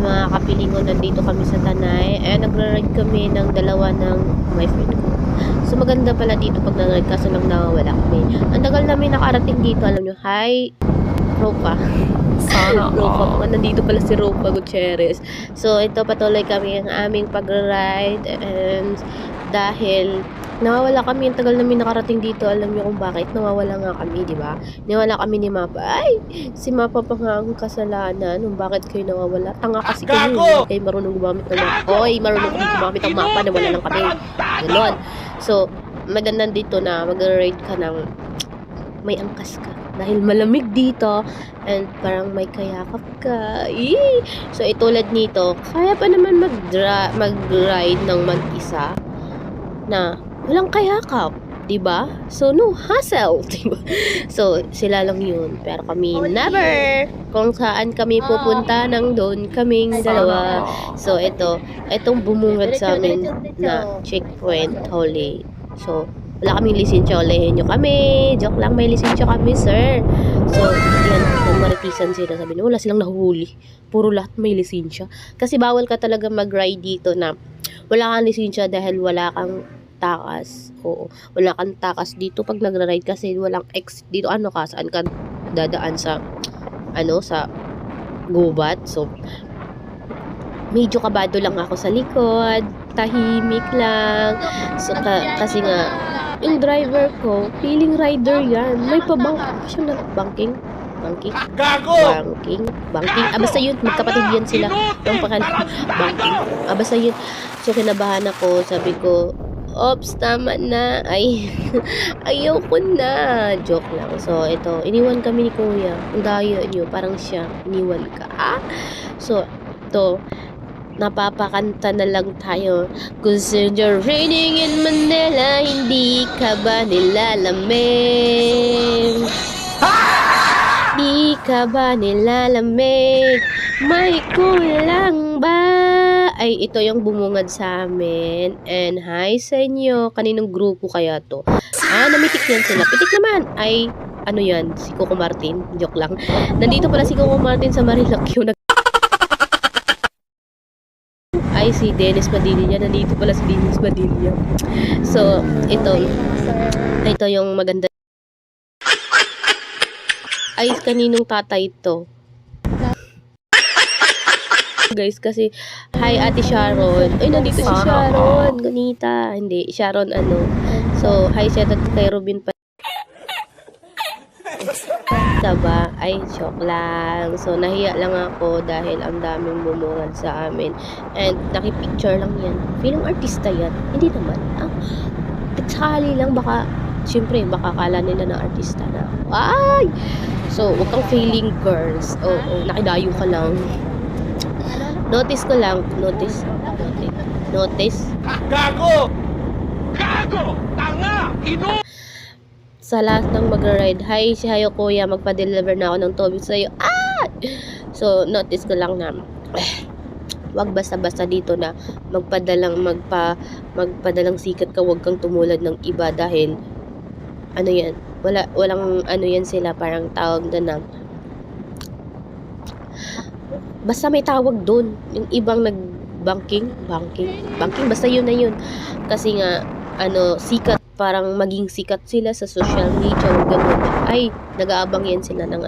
mga kapiling ko, nandito kami sa Tanay. Nagra-ride kami ng dalawa ng my friend ko. So maganda pala dito pag nag-ride, kaso lang nawawala kami. Ang tagal namin nakarating dito, alam nyo. Hi, Ropa. Sana Ropa, nandito pala si Ropa Gutierrez. So ito, patuloy kami ang aming pag-ride. And dahil nawawala kami, ang tagal namin nakarating dito, alam niyo kung bakit nawawala nga kami, di ba? Nawala kami ni Mapa. Ay, si Mapa pa nga ang kasalanan kung bakit kayo nawawala. Tanga kasi kayo, hindi kayo marunong gumamit ng mapa. Hoy, marunong kami gumamit ng mapa, nawala lang kami. Ganon. So, maganda dito na mag-ride ka ng may angkas ka. Dahil malamig dito and parang may kayakap ka. Eee! So, itulad nito, kaya pa naman mag-ride ng mag-isa na walang kayakap, 'di ba? So no hassle, 'di ba? So sila lang 'yun, pero kami never. Kung saan kami pupunta nang doon kaming dalawa. So itong bumungad sa amin na checkpoint huli. So wala kaming lisensya, ulihin nyo kami. Joke lang, may lisensya kami, sir. So, yan, nagmaritisan sila. Sabi nila, wala silang nahuhuli. Puro lahat may lisensya. Kasi bawal ka talaga mag-ride dito na wala kang lisensya dahil wala kang takas. Oo, wala kang takas dito pag nagra-ride kasi walang exit dito. Ano ka, saan ka dadaan sa gubat. So, medyo kabado lang ako sa likod. Tahimik lang. So, kasi nga, yung driver ko, feeling rider yan. May pabang siya na banking. Banking. Basta yun, magkapatid yan sila. Yung pangalan, banking. Basta yun. So, kinabahan ako. Sabi ko, ops, tama na. Ay, ayoko na. Joke lang. So, ito, iniwan kami ni Kuya. Ang dayo nyo, parang siya, iniwan ka. So, ito, napapakanta na lang tayo. Cause you're raining in Manila, hindi ka ba nilalamig? Di ka ba nilalamig? May kulang ba? Ay, ito yung bumungad sa amin. And hi sa inyo. Kaninong grupo kaya to? Namitik yan sila. Pitik naman. Ay, ano yan? Si Coco Martin. Joke lang. Nandito pala si Coco Martin sa Marilac yung ay, si Dennis Padilla. Nandito pala si Dennis Padilla. So, ito yung maganda. Ay, kaninong tatay ito? Guys, kasi, hi Ate Sharon. Ay, nandito si Sharon. Ganita. Hindi, Sharon So, hi shout out kay Robin pa. Diba? Ay, shock lang. So, nahiya lang ako dahil ang daming bumungad sa amin. And, nakipicture lang yan. Feeling artista yan. Hindi naman. Sakali lang, syempre, baka kala nila na artista na. Ay! So, wag kang feeling girls. Oo, nakidayo ka lang. Notice ko lang. Notice. Gago! Tanga! Sa lahat ng mag-ride, hi, si Hayo Kuya, magpa-deliver na ako ng tubig sa'yo. So, notice ko lang na wag basta-basta dito na magpadalang sikat ka, wag kang tumulad ng iba dahil yan, walang yan sila, parang tawag na basta may tawag doon, yung ibang banking, basta yun na yun. Kasi nga, sikat, parang maging sikat sila sa social media, ganun. Ay, nag-aabang yan sila ng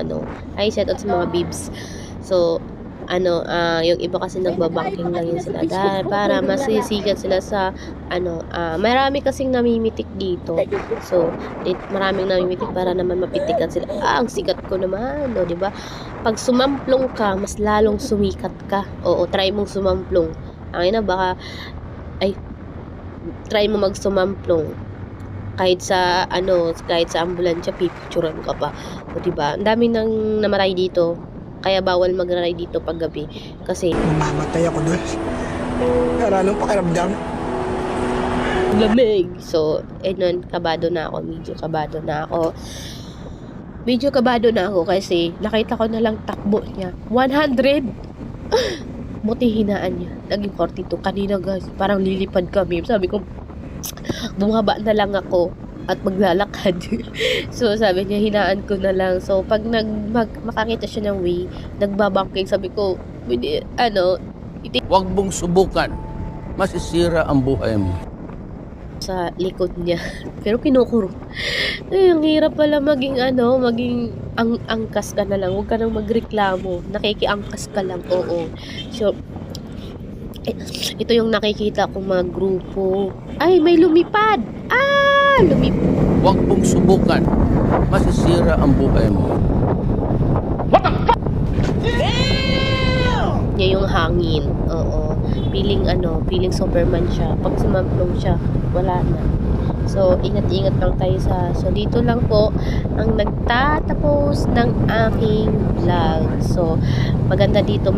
ay, shout out sa mga bibs. So, yung iba kasi nagbabanking lang yan sila dahil para masisikat sila sa marami kasing namimitik dito. So, maraming namimitik para naman mapitikan sila. Ang sikat ko naman, di ba? Pag sumamplong ka, mas lalong sumikat ka. Oo, try mong sumamplong. Try mo magsumamplong. Kahit sa ambulansya, pipicturean ka pa. O, diba? Ang dami nang namaray dito. Kaya bawal mag-ride dito pag gabi. Kasi mamatay ako doon. Anong pakiramdam? lamig. So, kabado na ako. Medyo kabado na ako kasi nakita ko na lang takbo niya. 100! Buti hinaan niya. Naging 42. Kanina guys, parang lilipad kami. Sabi ko, bumaba na lang ako at maglalakad. So, sabi niya, hinaan ko na lang. So, pag makakita siya ng way, nagbabangking, sabi ko, ano, Huwag mong subukan. Masisira ang buhay mo. sa likod niya. Pero kinukurot. Ay, ang hirap pala maging ano, maging angkas ka na lang. Huwag ka nang magreklamo. Nakikiangkas ka lang, oo. So, ito yung nakikita kong mga grupo. Ay, may lumipad! Ah! Lumipad. Huwag mong subukan. Masisira ang buhay mo. Niya yung hangin. Oo. Feeling Superman siya. Pag sumamplong siya, wala na. So, ingat-ingat lang tayo so, dito lang po ang nagtatapos ng aking vlog. So, maganda dito